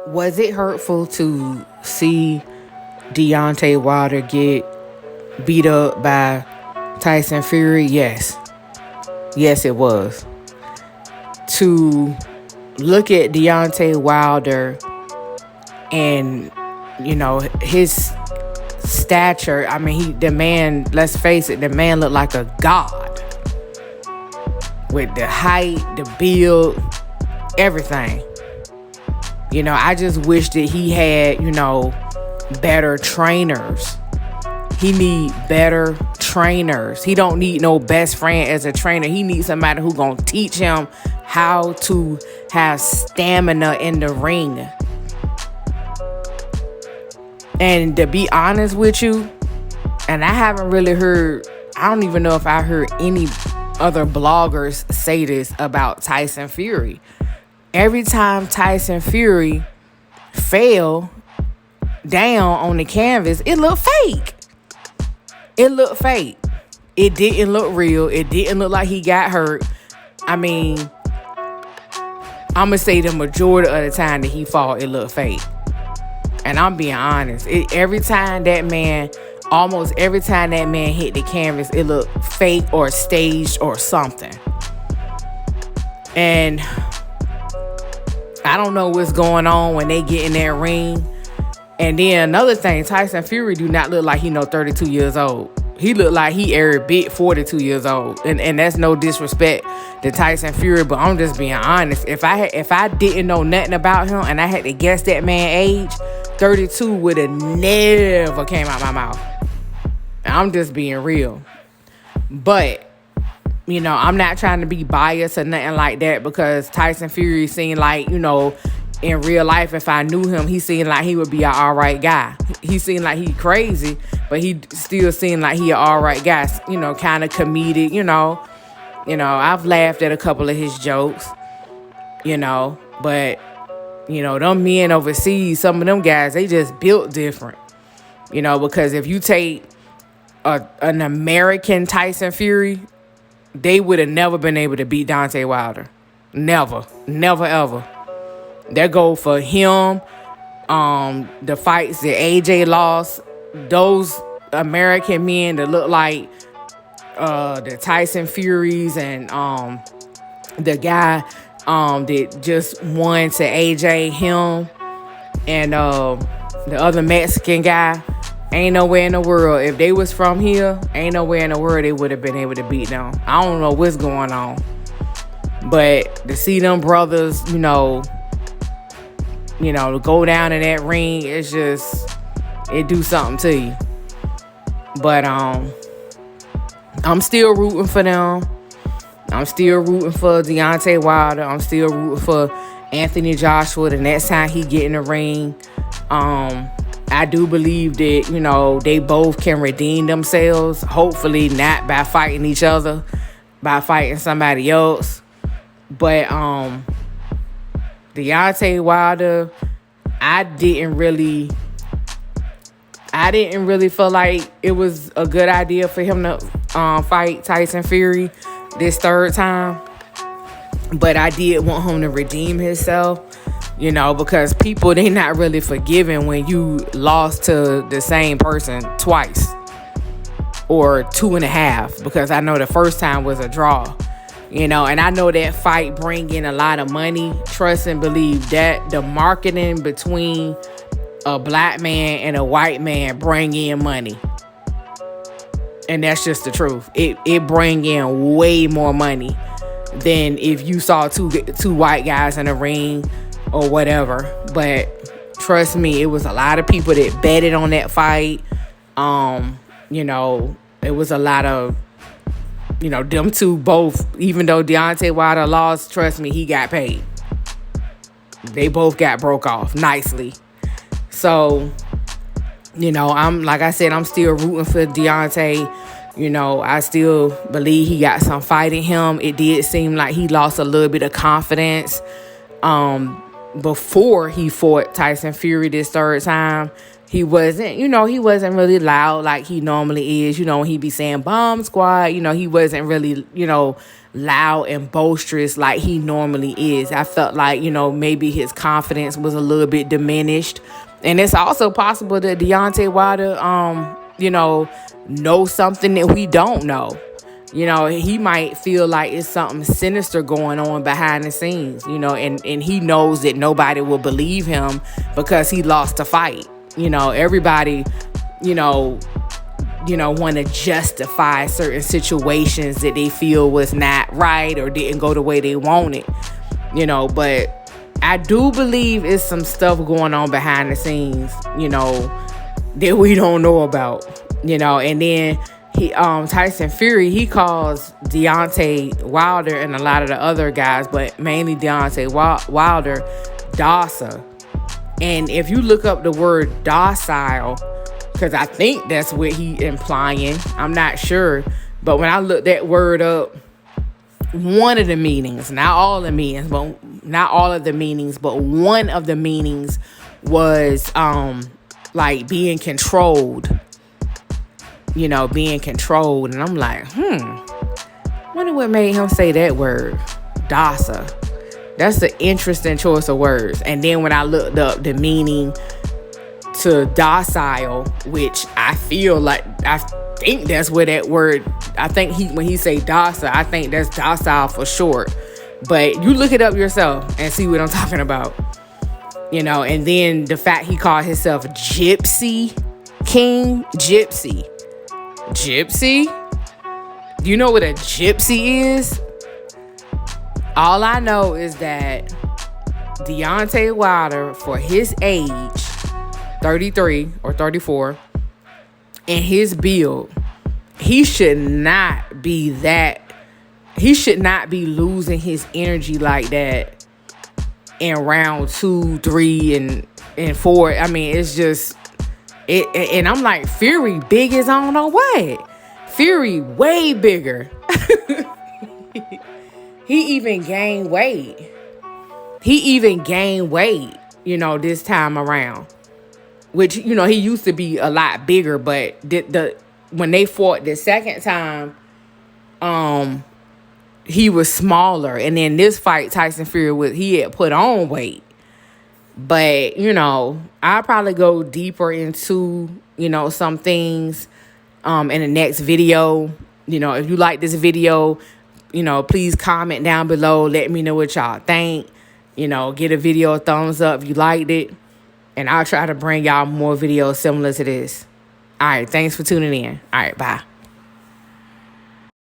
Was it hurtful to see Deontay Wilder get beat up by Tyson Fury? Yes. Yes, it was. To look at Deontay Wilder and, his stature. I mean, the man, let's face it, the man looked like a god. With the height, the build, everything. I just wish that he had, better trainers. He need better trainers. He don't need no best friend as a trainer. He needs somebody who gonna teach him how to have stamina in the ring. And to be honest with you, and I haven't really heard, I don't even know if I heard any other bloggers say this about Tyson Fury. Every time Tyson Fury fell down on the canvas, it looked fake. It looked fake. It didn't look real. It didn't look like he got hurt. I mean, I'm going to say the majority of the time that he fought, it looked fake. And I'm being honest. Almost every time that man hit the canvas, it looked fake or staged or something. And I don't know what's going on when they get in that ring. And then another thing, Tyson Fury do not look like he 32 years old. He look like he every bit 42 years old. And that's no disrespect to Tyson Fury, but I'm just being honest. If I didn't know nothing about him and I had to guess that man's age, 32 would have never came out my mouth. I'm just being real. But, I'm not trying to be biased or nothing like that, because Tyson Fury seemed like, in real life, if I knew him, he seemed like he would be an all right guy. He seemed like he crazy, but he still seemed like he an all right guy, kind of comedic, I've laughed at a couple of his jokes, but, them men overseas, some of them guys, they just built different, because if you take an American Tyson Fury, they would have never been able to beat Deontay Wilder. Never, ever. That go for him. The fights that AJ lost, those American men that look like the Tyson Furies and the guy that just won to AJ, him, and the other Mexican guy, ain't nowhere in the world. If they was from here, ain't nowhere in the world they would have been able to beat them. I don't know what's going on. But to see them brothers, to go down in that ring, it's just, it do something to you. But I'm still rooting for them. I'm still rooting for Deontay Wilder. I'm still rooting for Anthony Joshua the next time he get in the ring. I do believe that, they both can redeem themselves. Hopefully not by fighting each other, by fighting somebody else. But Deontay Wilder, I didn't really feel like it was a good idea for him to fight Tyson Fury this third time. But I did want him to redeem himself, because people, they not really forgiving when you lost to the same person twice or 2.5, because I know the first time was a draw. And I know that fight bring in a lot of money. Trust and believe that the marketing between a black man and a white man bring in money. And that's just the truth. It bring in way more money than if you saw two white guys in a ring or whatever. But trust me, it was a lot of people that betted on that fight. It was a lot of, them two both, even though Deontay Wilder lost, trust me, he got paid. They both got broke off nicely. So, like I said, I'm still rooting for Deontay. I still believe he got some fight in him. It did seem like he lost a little bit of confidence before he fought Tyson Fury this third time. He wasn't, he wasn't really loud like he normally is. When he be saying bomb squad, he wasn't really, loud and boisterous like he normally is. I felt like, maybe his confidence was a little bit diminished. And it's also possible that Deontay Wilder, know something that we don't know. He might feel like it's something sinister going on behind the scenes, and he knows that nobody will believe him because he lost a fight. Everybody, want to justify certain situations that they feel was not right or didn't go the way they wanted, but I do believe it's some stuff going on behind the scenes, that we don't know about, and then Tyson Fury, he calls Deontay Wilder and a lot of the other guys, but mainly Deontay Wilder, dossa. And if you look up the word docile, because I think that's what he implying, I'm not sure, but when I looked that word up, one of the meanings, not all the meanings, but one of the meanings was like being controlled. Being controlled. And I'm like, wonder what made him say that word, dossa. That's an interesting choice of words. And then when I looked up the meaning to docile, which I think that's where that word, when he say dossa, I think that's docile for short. But you look it up yourself and see what I'm talking about. And then the fact he called himself Gypsy King, Gypsy. Do you know what a gypsy is? All I know is that Deontay Wilder, for his age, 33 or 34, and his build, he should not be losing his energy like that in round 2, 3, and 4. I mean, it's just it, and I'm like, Fury big as I don't know what. Fury way bigger. He even gained weight. This time around. Which, he used to be a lot bigger, but when they fought the second time, he was smaller. And then this fight, Tyson Fury, he had put on weight. But, I'll probably go deeper into, some things in the next video. If you like this video, please comment down below. Let me know what y'all think. Get a video a thumbs up if you liked it. And I'll try to bring y'all more videos similar to this. All right, thanks for tuning in. All right, bye.